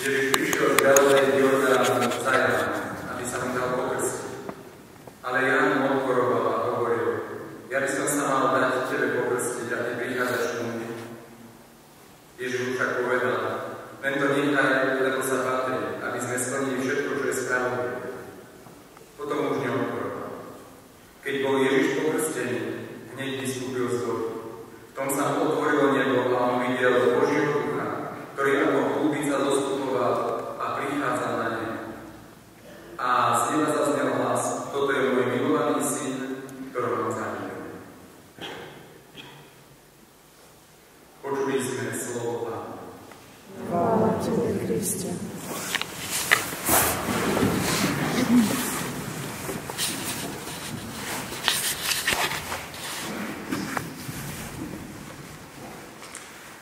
Ježiš prišiel z Galilei Jordánu za Jánom, aby sa mu dal pokrstiť. Ale Ján mu odporoval a hovoril: ja by som sa mal dať tebe pokrstiť, a ty prichádzaš ku mne. Ježiš však povedal: len to nechaj, lebo sa patrí, aby sme splnili všetko, čo je spravodlivé. Potom už neodporoval. Keď bol Ježiš pokrstený, hneď vystúpil z vody. V tom sa mu otvorilo nebo a on videl Božieho ducha, ktorý ako húbica zostupoval a prichádzal na neho. A z neba zaznel hlas: toto je môj milovaný syn, ktorého mám záľubujem. Počuli sme slovo Pána. Chvála Tebe, Kriste.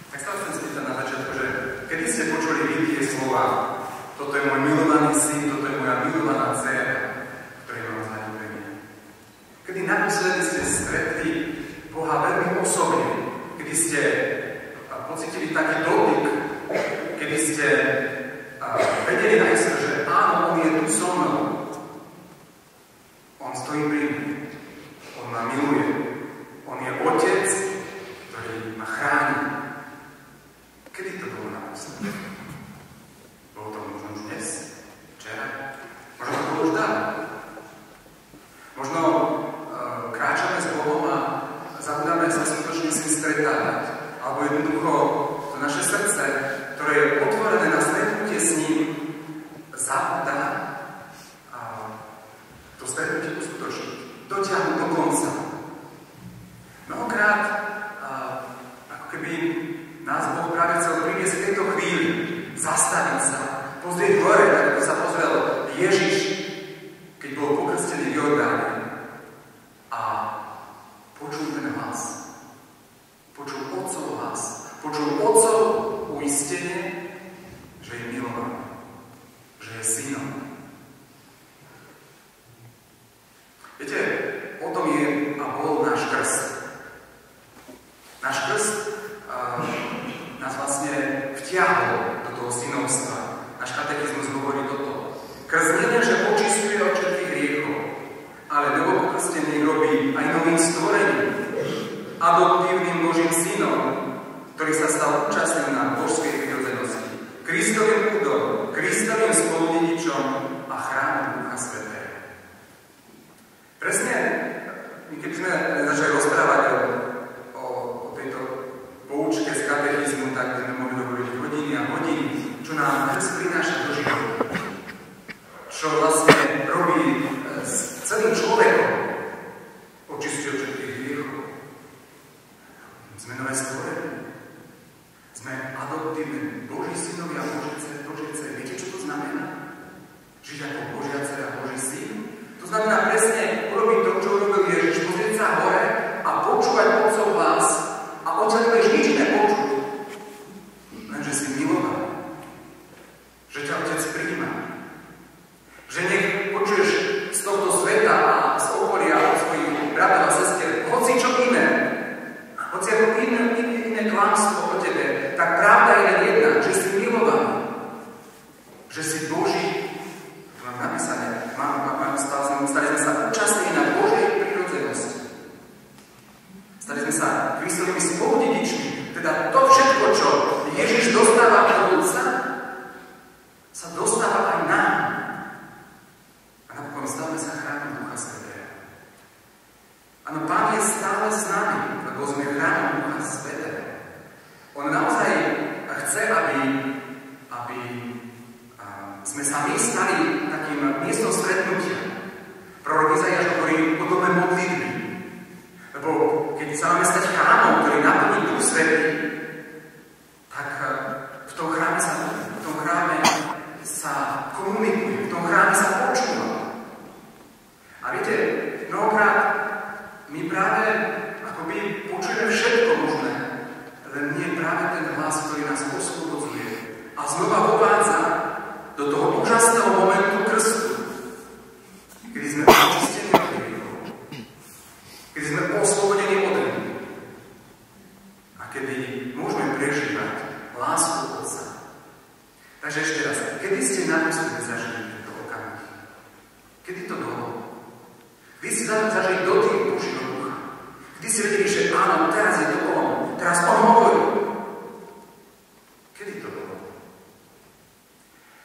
Tak sa chcem spýtať na začiatku, že kedy ste počuli vy tie slova: toto je môj milovaný syn, toto je moja milovaná dcéra, ktorej mám záľubujem. Kedy naposledy ste stretli Boha veľmi osobne, kedy ste pocítili taký dotyk, kedy ste vedeli najskôr, že áno, on je tu so mnou. On stojí pri mne. On ma miluje. On je otec, ktorý ma chráni. Kedy to bolo naposledy? Bolo to možno už dnes? Včera? Možno to bolo už dávno. Možno kráčame s Bohom a zabudáme sa skutočne s ním stretávať. Alebo jednoducho to naše srdce, ktoré je otvorené na stretnutie s ním, zabudá a to stretnutie uskutočniť. Dotiahnuť do konca. Mnohokrát, ako keby nás Boh práve chcel priniesť v tejto chvíli, zastaviť sa, pozrieť hore, tak ako sa pozrel Ježiš, keď bol pokrstený v Jordáne, a počul ten hlas. Počul Otcov hlas. Počul Otcov uistenie, že je milovaný, že je synom. Viete, o tom je a bol náš krst. Náš krst nás vlastne vtiahol do toho synovstva. Náš katechizmus hovorí toto. Krst nie, že očistuje od všetkých hriechov, ale novopokrstený robí aj novým stvorením, adoptívnym Božím synom, ktorý sa stal účastným na božskej prirodzenosti, Kristovým púdom, Kristovým spoludedičom a chrámom Ducha Svätého. Presne, keď sme začali rozprávať o tejto poučke z katechizmu, tak sme mohli hovoriť hodiny a hodiny, čo nám krst prináša do života. Čo vlastne robí s celým človekom, očistuje od všetkých hriechov. Sme nové stvorenie. Sme adoptívne Boží synovia a Božie dcery. Viete, čo to znamená? Žiť ako Božia dcera a Boží syn? To znamená presne urobiť to, čo urobil Ježiš, pozrieť sa hore a počúvať Otcov hlas a odtiaľ nebudeš nič iné počuť. Lenže si milovaný. Že ťa Otec prijíma. Že nech počuješ z tohto sveta a z okolia od svojich bratov a sestier hoci čo iné. Hoci ako iné klamstvo o tebe, tak pravda je len jedna, že si milovaný. Že si Boží. To mám napísané. Stali sme sa účastní na Božej prirodzenosti. Stali sme sa Kristovými spoludedičmi. Teda to všetko, čo Ježiš dostáva od Otca, sa dostáva aj nám. A napokon stávame sa chrámom Ducha Svätého. Áno, Pán je stále s nami, lebo sme chrámom Ducha Svätého. On naozaj chce, aby sme sa my stali takým miestom stretnutia. Prorok Izaiáš hovorí o dome modlitby. Lebo keď sa máme stať chrámom, ktorý naplní Duch Svätý, tak v tom chráme sa komunikuje, v tom chráme sa počúva. A viete, mnohokrát my práve akoby počujeme všetko možné, len nie práve ten hlas, ktorý nás oslobodzuje a znova uvádza do toho úžasného momentu krstu, kedy sme očistení od hriechov, kedy sme oslobodení od hriechov a kedy môžeme prežívať lásku Otca. Tak Takže ešte raz, kedy ste naposledy zažili tento okamih? Kedy to bolo? Vy ste zažili dotyk Božieho ducha. Kedy ste vedeli, že áno, teraz je to on. Teraz on hovorí. Kedy to bolo?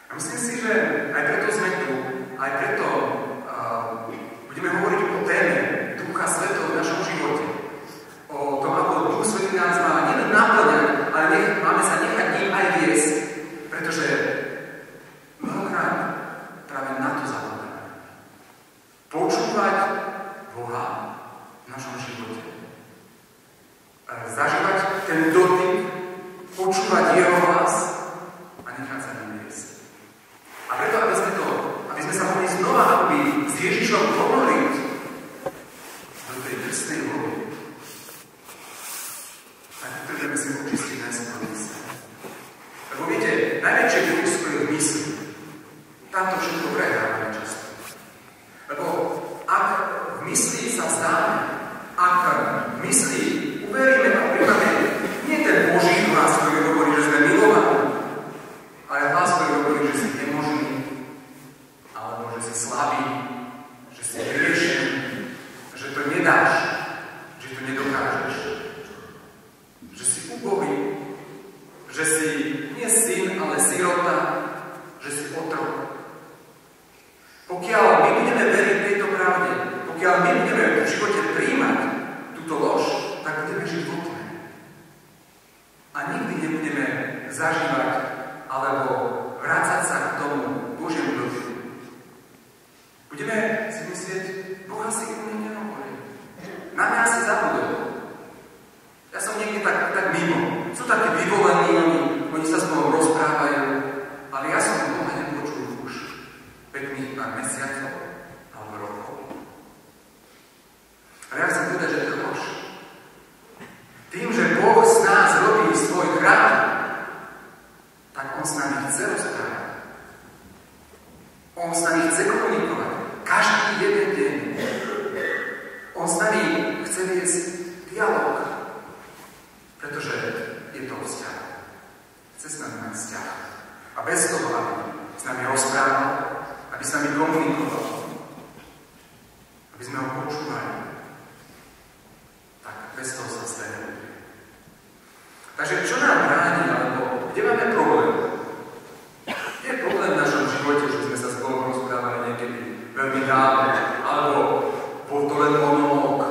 A myslím si, že aj preto sme tu, aj preto budeme hovoriť o téme Ducha Svätého v našom živote. O tom, ako Duch Svätý nás má nielen naplňať, ale máme sa nechať ním aj viesť, pretože mnohokrát práve na to zakladáme. Počúvať Boha v našom živote. Zažívať ten dotyk, počúvať jeho hlas a nechať sa ním viesť. A preto, aby sme sa mohli znova akoby s Ježišom ponoriť do tej drsnej vody, tak potrebujeme si očistiť najskôr mysle. Lebo viete, najväčšie ľudstvo je v mysli. Tam to všetko prehrávame často. Lebo ak v mysli sa zdáme, ak v mysli uveríme a príjmame nie ten Boží hlas, ktorý hovorí, že sme milovaní, ale hlas, ktorý hovorí, že si nemožný, alebo že si slabý, že si hriešný, že to nedáš, že to nedokážeš, že si ubohý, že si nie syn, ale sirota, že si otrok. Pokiaľ my budeme veriť tejto pravde, pokiaľ my budeme v živote príjmať túto lož, tak budeme žiť v tme. A nikdy nebudeme zažívať alebo vrácať sa k tomu Božiemu dotyku. Budeme si myslieť, Boh asi ku mne nehovorí. Na mňa asi zabudol. Ja som niekde tak mimo. Sú takí vyvolení, oni sa s Bohom rozprávajú, ale ja som Boha nepočul už pekných pár mesiacov alebo rokov. Ale ja chcem povedať, že to je lož. Tým, že Boh z nás robí svoj chrám, tak on s nami chce rozprávať. On s nami chce komunikovať. Každý jeden deň. On s nami chce viesť dialog. Pretože je to vzťah. Chce s nami mať vzťah. A bez toho, aby s nami rozprával, aby s nami komunikoval, aby sme ho počúvali, tak bez toho sa stane. Takže čo nám bráni, alebo kde máme problém? Je problém v našom živote, že sme sa s Bohom rozprávali niekedy veľmi dávno, alebo bol to len monológ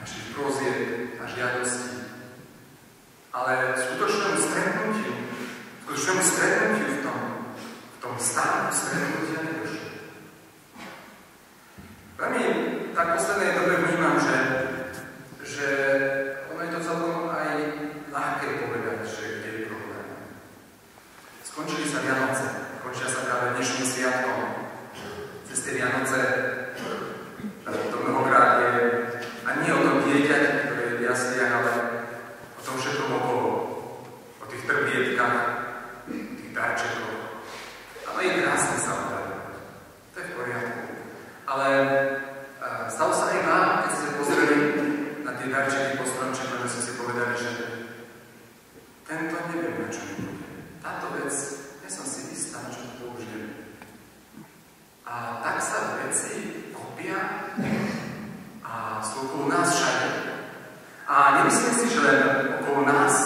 našich prozieb a žiadostí. Ale skutočnému stretnutiu v tom stavu stretnutia nedošlo. Veľmi tak v poslednej dobe vnímam, že ono je to celkom aj ľahké povedať, že kde je problém. Skončili sa Vianoce, končia sa práve dnešným sviatkom. Cez tie Vianoce to mnohokrát je a nie o tom dieťaťi, ktoré je v jasliach, ale o tom všetkom okolo. O tých trbiedkách, tých darčekoch. Ale je krásne sa oddajú. To je v poriadku. Ale stalo sa aj vám, keď ste pozreli na tie darčeky po stromčeku, že ste si povedali, že tento neviem, na čo mi bude. Táto vec, ja som si istá, na čo to použijem. A tak sa veci kopia a sú okolo nás všade. A nemyslím si, že len okolo nás,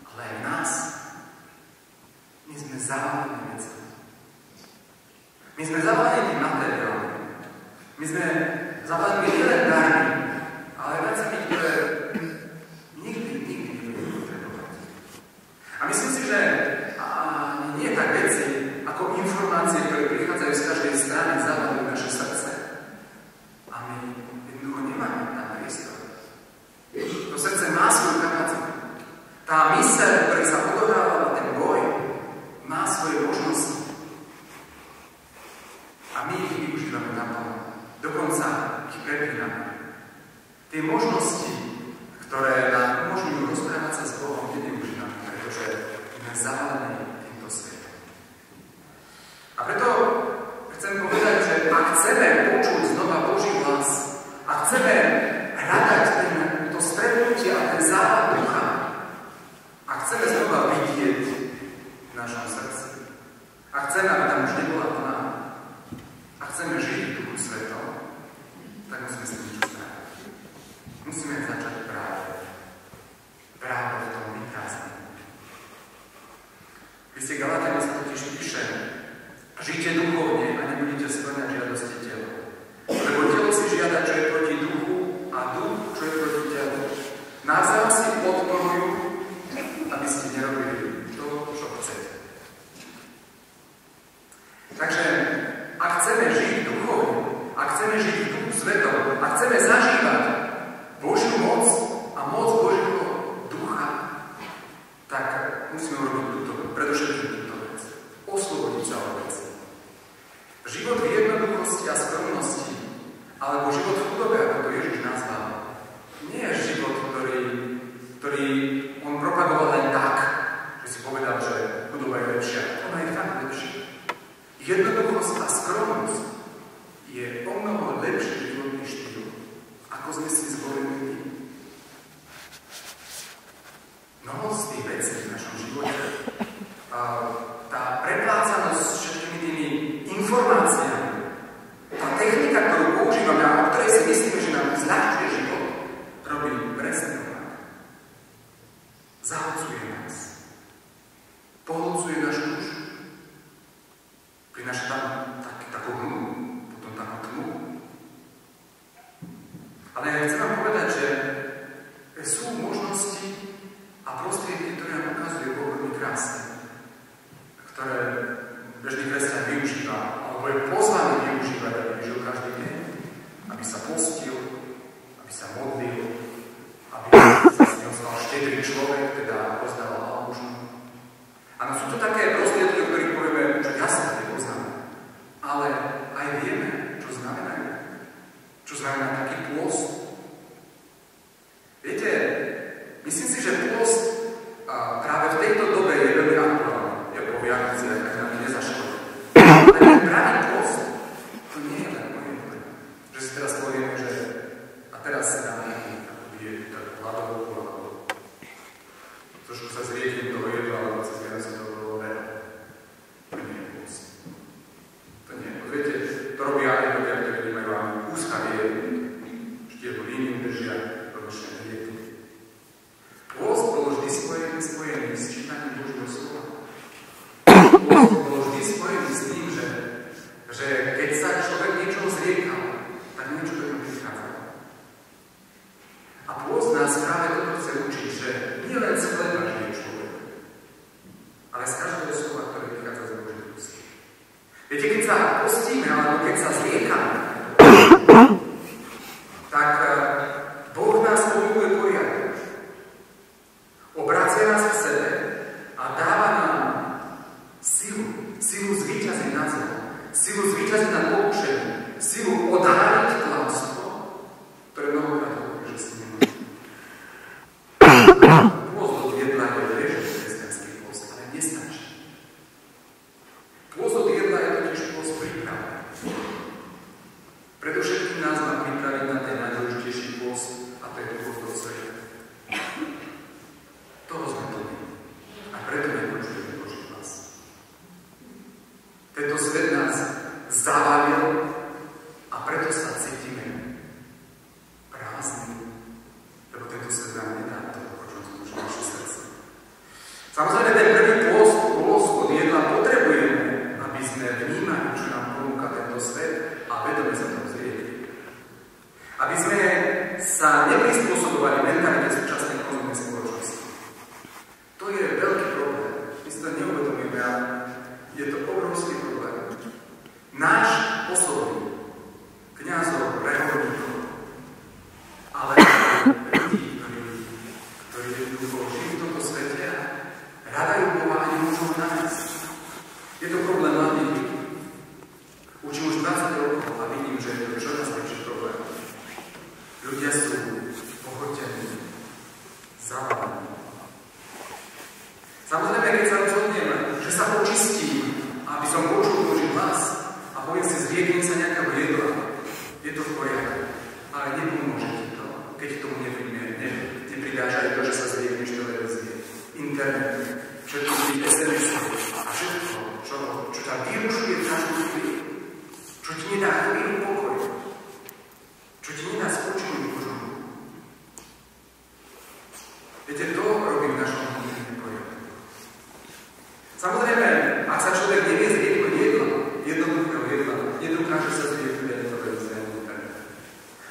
ale aj nás. My sme zavalení vecami. My sme zavalení materiálmi. My sme zavalení nielen darmi, ale vecami, ktoré nikdy nebudeme potrebovať. A myslím si, že nie tak veci, ako informácie, ktoré prichádzajú z každej strany, zavalujú naše srdce. A my jednoducho nemáme tam priestor. To srdce má svoju kapacitu. Tá myseľ, v ktorej sa odohráva ten boj, má svoje možnosti. A my ich využívame naplno. Dokonca ich prepíname. Tie možnosti, ktoré nám umožňujú rozprávať sa s Bohom, nevyužívame, pretože sme zavalení týmto svetom. A preto chcem povedať, že ak chceme počuť znova Boží hlas, a chceme hľadať to stretnutie a ten závad ducha, a chceme znova vidieť chceme, aby tam už nebola tma, a chceme žiť v Duchu Svetom, tak musíme si niečo spraviť. Musíme začať práve v tom vykázaní. V liste Galatianom sa totiž píše: žite duchovne a nebudete spĺňať žiadosti tela. Lebo telo si žiada, čo je proti duchu, a duch, čo je proti telu. Navzájom si odporujú, aby ste nerobili to, čo chcete. Takže, ak chceme žiť duchovne, ak chceme žiť v Duchu Svetom, ak chceme zažívať Božiu moc a moc Božieho ducha, tak musíme urobiť predovšetkým túto vec. Oslobodiť sa od veci. Život v jednoduchosti a skromnosti, alebo život v chudobe, ako to Ježiš nazval, nie je život, ktorý on propagoval len tak, že si povedal, že chudoba je lepšia. Ona je fakt lepšia. Jednoduchosť a skromnosť je o mnoho lepší životný štýl, ako sme si zvolili my. Mnoho z tých vecí v našom živote, tá preplácanosť s všetkými tými informáciami, tá technika, ktorú používame a o ktorej si myslíme, že nám zľahčuje život, robí presne opak. Zahlcuje nás. Pohlcuje našu dušu. Prináša tam takú hnu, potom takú tmu. Ale ja chcem vám povedať, že sú možnosti a prostriedky, ktoré nám ukazuje Boh veľmi krásne, ktoré bežný kresťan využíva, alebo je pozvaný využívať, aby žil každý deň, aby sa postil, aby sa modlil, aby sa s ním stal štedrý človek, teda rozdával almužnu. Áno, sú to také prostriedky, o ktorých povieme, že jasne tie poznáme, ale aj vieme, čo znamenajú. Čo znamená taký pôst. Viete, myslím si, že pôst práve v tejto dobe je veľmi aktuálny. Je po Vianoci, ak nám nezaškodí. Ale ten pravý pôst, to nie je len moje dobe. Že si teraz povieme, že a teraz si dám nejaký takú hladovku, alebo trošku sa zriedím toho jedla, alebo cez Vianoci toho bolo veľa. To nie je pôst. To nie je. Viete, to robia aj ľudia, ktorí nemajú ani úzka diety. Štiepu líniu držia, ročné diety. Pôst bol vždy spojený s čítaním Božieho slova. Pôst bol vždy spojený s tým, že keď sa človek niečoho zriekal, tak niečo do ňom prichádzalo. A pôst nás práve toto chce učiť, že nie len z chleba žije človek, ale z každého slova, ktoré vychádza z Božej ústy. Viete, keď sa postíme, alebo keď sa zriekame, tak Boh nás pomiluje poriadok. Obracia nás k sebe a dáva nám silu zvíťaziť nad zlom, silu zvíťaziť nad pokušením, silu odháliť klamstvo, ktoré mnohokrát hovorí, že si nemôže. Pôst od jedla je bežný kresťanský pôst, ale nestačí. Pôst od jedla je totiž pôst prípravy. Predovšetkým nás má pripraviť na ten najdôležitejší pôst, a to je pôst od sveta. Toho sme plní. A preto nepočujeme Boží hlas. Tento svet nás zavalil a preto sa cítime prázdni, lebo tento svet nám nedá to, o čom slúži naše srdce. Samozrejme, ten prvý pôst od jedla potrebujeme, aby sme vnímali, čo nám ponúka tento svet a vedome sa tam zriedli. Aby sme sa neprispôsobovali mentalite súčasnej konzumnej spoločnosti. To je veľký problém. My si to neuvedomíme, ale je to obrovský problém. Náš poslovný, kňazov, reholníkov, ale ľudí, ktorí jednoducho žijú v tomto svete a hľadajú Boha a nemôžu ho nájsť. Je to problém mladých ľudí. Učím už 20 rokov a vidím, že je to čoraz väčší problém. Ľudia sú pohotení, zavalení. Samozrejme, keď sa rozhodnem, že sa očistím, aby som počul Boží hlas a poviem si, zrieknem sa nejakého jedla, je to v poriadku. Ale nepomôže ti to, keď k tomu nepridáš aj to, že sa zriekneš televízie, internet, všetko tých SMS a všetko, čo ťa vyrušuje v každú chvíľu, čo ti nedá chvíľu pokoj, čo ti nedá spočinúť Božom. Viete, to robí v našom modlitebnom projekte. Samozrejme, ak sa človek nevie zrieknúť jednoduchého jedla, nedokáže sa zrieknúť ani televízie, ani internetu.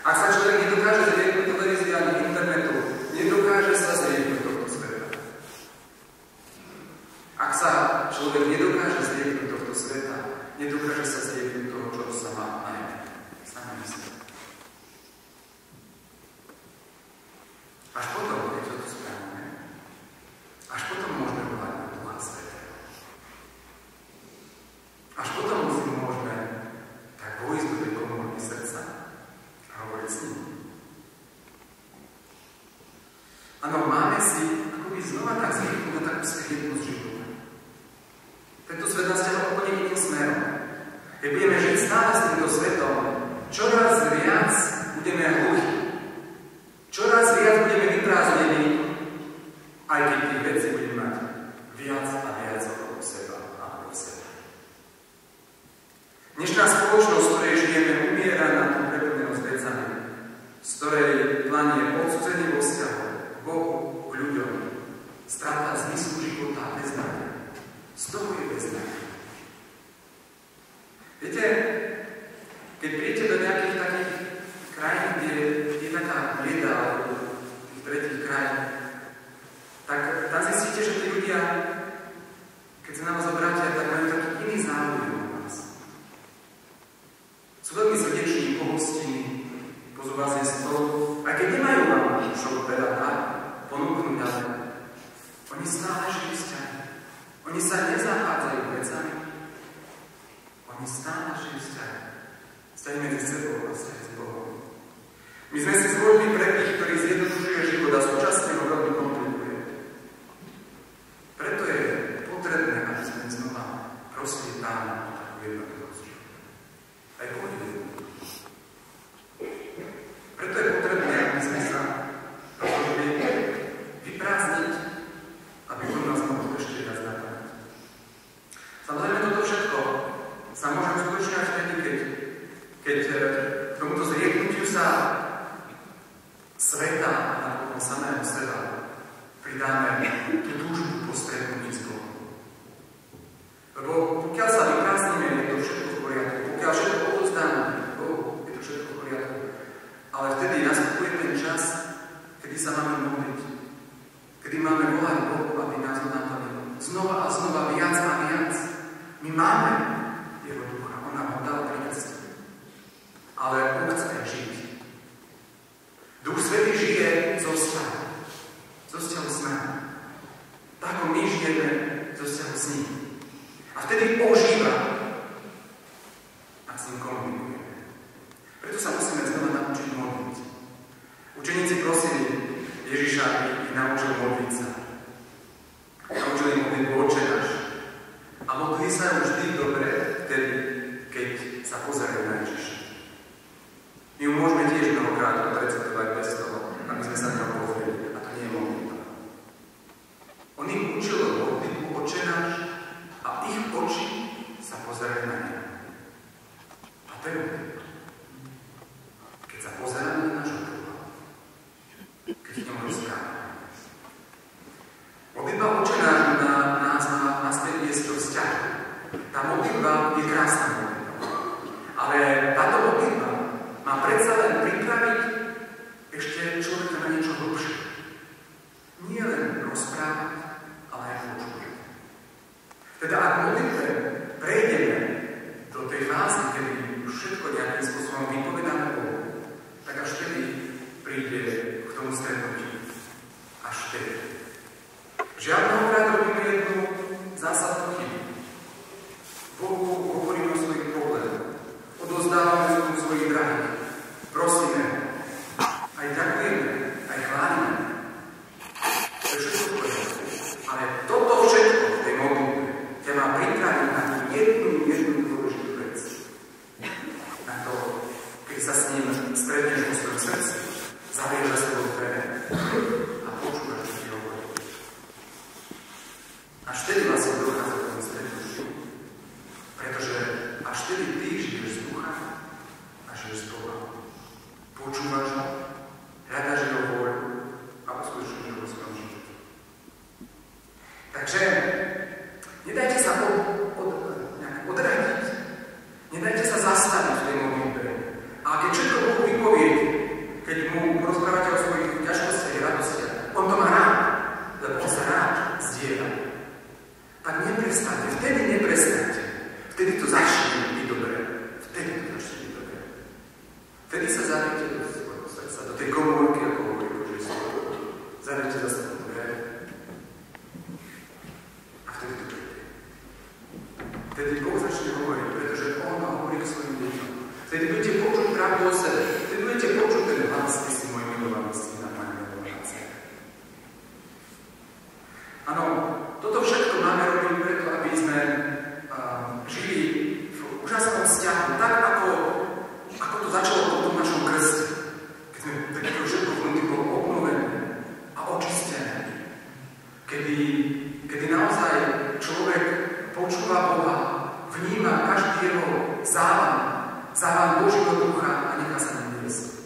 Ak sa človek nedokáže zrieknúť televízie ani internetu, nedokáže sa zrieknúť tohto sveta. Ak sa človek nedokáže zrieknúť tohto sveta, nedokáže sa zrieknúť toho, čo sa má najmä mysleť. Až potom, keď to správame, až potom môžeme volať na Ducha Svätého. Až potom si môžeme tak vojsť do tej komory srdca a hovoriť s ním. Áno, máme si akoby znova tak zvyknúť na takú svietnosť života. Tento svet nás ťahá úplne iným smerom. Keď budeme žiť stále s týmto svetom, čoraz viac budeme hluchí. Čoraz viac budeme vyprázdnení, aj keď tých vecí budeme mať viac a viac okolo seba a okolo seba. Dnešná spoločnosť, v ktorej žijeme, umiera na tú preplnenosť vecami, z ktorej planie odsudzenie vo vzťahu k Bohu, k ľuďom, strata zmyslu života a beznádej. Z toho je beznádej. Viete, keď príjete do nejakých takých krajín, kde je taká bieda alebo tých tretích krajín, tak tam zistíte, že tí ľudia, keď sa na vás obrátia, tak majú taký iný záujem o vás. Sú veľmi srdeční, pohostinní, pozú vás je stôl, aj keď nemajú vám čo veľa ponúknuť, ale oni stále žijú vzťahy. Oni sa nezachádzajú vecami. Oni stále žijú vzťahy. Vzťahy medzi sebou a vzťahy s Bohom. My sme si zvolili pre tých, ktorí zjednodušuje život a súčasne ho veľmi komplikuje. Preto je potrebné, aby sme znova prosili Pána o takú jednoduchosť života. Aj pohodlivú. Preto je potrebné, aby sme sa rozhodli vyprázdniť, aby on nás mohol ešte viac naplniť. Samozrejme, toto všetko sa môže uskutočňovať vtedy, keď tomuto zrieknutiu sa sveta a napokon samého seba pridáme tú túžbu po stretnutí s Bohom. Lebo pokiaľ sa vyprázdnime, je to všetko v poriadku. Pokiaľ všetko odovzdáme Bohu, je to všetko v poriadku. Ale vtedy nastupuje ten čas, kedy sa máme modliť. Kedy máme volať Bohu, aby nás naplnil. Znova a znova, viac a viac. My máme Jeho ducha, on nám ho dal pricestovať. Ale on chce žiť. Duch Svätý žije zo vzťahu s nami. Tak ako my žijeme zo vzťahu s ním. A vtedy ožíva, ak s ním komunikujeme. Preto sa musíme znova naučiť modliť. Učeníci prosili Ježiša, aby ich naučil modliť sa. Naučili modliť Otče náš. A modlili sa vždy dobre vtedy, keď sa pozerajú na Ježiša. My ju môžeme tiež mnohokrát odrecitovať bez toho, aby sme sa ňou pozreli. A to nie je modlitba. On ich učil modlitbu Otče náš a ich oči sa pozerajú na neho. A to je modlitba. Keď sa pozeráme na nášho Boha, keď k ňom rozprávame. Modlitba Otče náš nás má naspäť viesť do vzťahu. Tá modlitba je krásna modlitba. Ale táto modlitba má predsa len pripraviť ešte človeka na niečo hlbšie. Nie len rozprávať, ale aj počúvať. Teda ak modlitbe prejdeme do tej fázy, kedy už všetko nejakým spôsobom vypovedáme Bohu, tak až vtedy príde k tomu stretnutiu. Až vtedy. Žiadnokrát robíme jednu zásadnú chybu. Bohu hovoríme o svojich problémoch. Odozdávame z tomu svojich drahých. Prosíme, aj ďakujeme, aj chválime. To je všetko povedať. Ale toto všetko v tej modlitbe ťa má pripraviť na jednu dôležitú vec. Na to, keď sa s ním stretneš vo svojom srdci, zavieš za sebou dvere a počúvaš, čo ti hovorí. Až vtedy vlastne dochádza k tomu stretnutiu. až vtedy ty žiješ z ducha a žiješ z Boha. Počúvaš ho, hľadaš jeho vôľu a uskutočníš ho vo svojom živote. Takže nedajte sa odradiť. Nedajte sa zastaviť v tej modlitbe. A keď všetko Bohu vypoviete, keď mu rozprávate o svojich ťažkostiach a radostiach, on to má rád, lebo on sa rád zdieľa. Tak neprestaňte, vtedy neprestaňte. Vtedy to začne byť dobré. Vtedy to začne byť dobré. Vtedy sa zaviete do svojho srdca, do tej komórky, ako hovorí Božie slovo. Zaviete za sebou dvere. A vtedy to príde. Vtedy Boh začne hovoriť, pretože on hovorí k svojim deťom. Vtedy budete počuť pravdu o sebe. Vtedy budete počuť ten hlas, ty si môj milovaný syn a moja milovaná dcéra. Áno, toto všetko máme robiť preto, aby sme žili v úžasnom vzťahu, tak ako to začalo po tom našom krste. Keď sme takého všetko vnútri bolo obnovené a očistené. Kedy naozaj človek počúva Boha, vníma každý jeho závan Božieho ducha a nechá sa na viesť.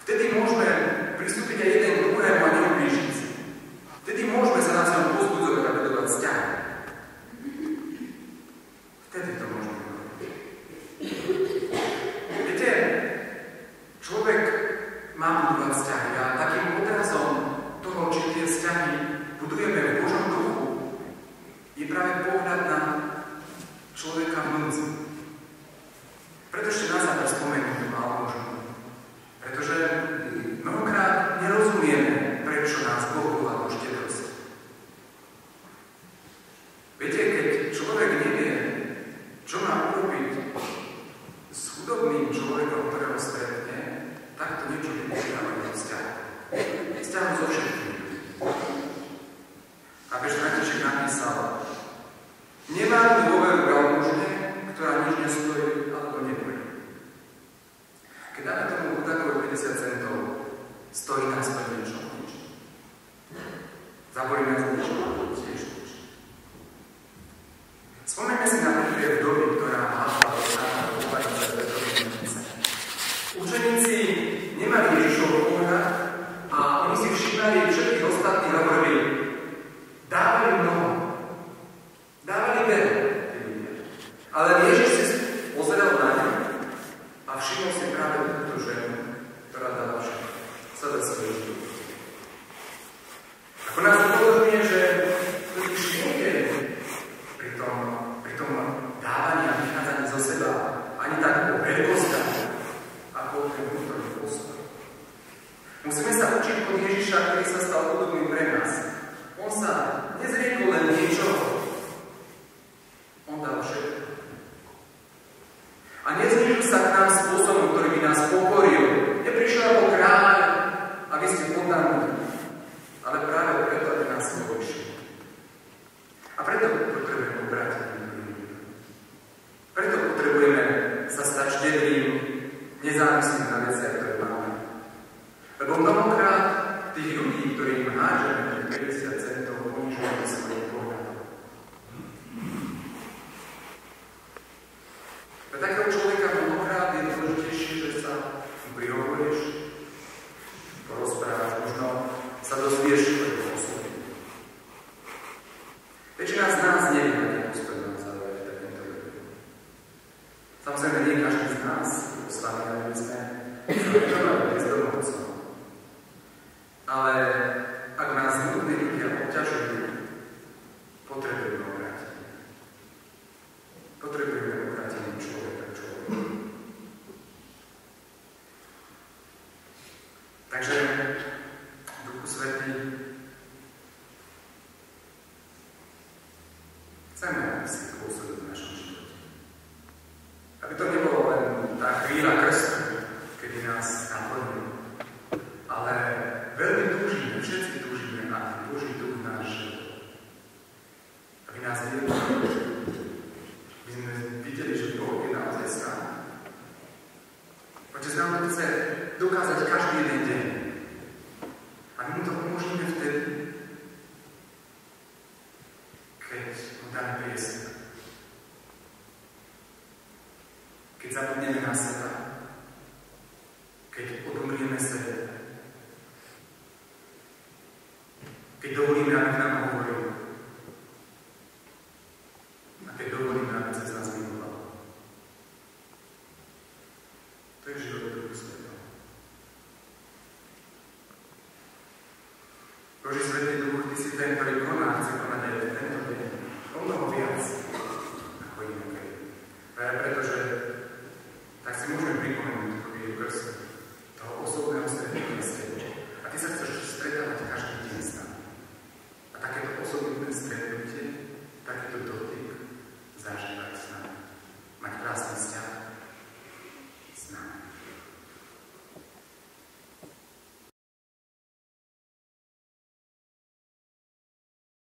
Vtedy môžeme pristúpiť aj jeden k druhému a neublížiť si. Vtedy môžeme sa navzájom pozbudzovať a budovať vzťah. Vtedy to môžeme robiť. Viete, človek má budovať vzťahy a takým odrazom toho, či tie vzťahy budujeme v Božom duchu, je práve pohľad na človeka v núdzi. Preto ešte na záver spomeniem tú malú ženu. Pretože mnohokrát nerozumieme, prečo nás Boh volá do štedrosti. Viete, keď človek nevie, čo má urobiť s chudobným človekom, ktorého stretne, tak to niečo vypočítáva do vzťahu. Vzťahu so všetkým. A Pápež František napísal: nemám dôveru veľmožne, ktorá nič nestojí alebo nebude. Keď dáme tomu chudákovi 50 centov, stojí nás to niečo. Zabolí nás niečo, tiež nič. Spomeňme si na príbeh vdovy, ktorá hľadala do sána do kúpanice v Petrovej Nemnice. Učeníci nemali Ježišov pohľad a oni si všímali všetkých ostatných a hovorili: dávali mnoho, dávali veľa. Ale Ježiš si pozeral na ňu a všimol si práve túto ženu, ktorá dala všetko, celé svoje život. Ako nás upozorňuje, že totiž nejde pri tom dávaní a vychádzaní zo seba ani tak o veľkostách, ako o ten vnútorný postoj. Musíme sa učiť od Ježiša, ktorý sa stal podobným pre nás. On sa nezriekol len niečoho. On dal všetko. A neznižil sa k nám spôsobom, ktorý by nás pokoril. Neprišiel ako kráľ, aby ste poddaní, ale práve preto, aby nás povýšil. A preto potrebujeme obrátiť druhým. Preto potrebujeme sa stať štedrým, nezávislým na veciach, ktoré máme. Lebo mnohokrát tých ľudí, ktorým hážeme 50 centov, ponižujeme svojim pohľadom. Pre takého človeka mnohokrát je dôležitejšie, že sa mu prihovoríš, porozprávaš, možno sa dozvieš svojho postupu. Väčšina z nás nevie, aký postoj nám zaujať takýmto ľuďom. Samozrejme, nie každý z nás poslaní, aby sme zaujali bezdomovcov. Ale ak nás nutní ľudia obťažujú, potrebujeme obrátenie. Potrebujeme obrátenie človeka k človeku. Takže, Duchu Svätý, chceme, aby si pôsobil v našom živote. Aby to nebolo len tá chvíľa krstu, kedy nás naplní, ale veľmi túžime, všetci túžime na ten Boží duch v náš život. Aby nás viedol, aby sme videli, že Boh je naozaj s nami. Otec nám to chce dokázať každý jeden deň. A my mu to umožníme vtedy, keď mu dáme priestor. keď zabudneme na seba,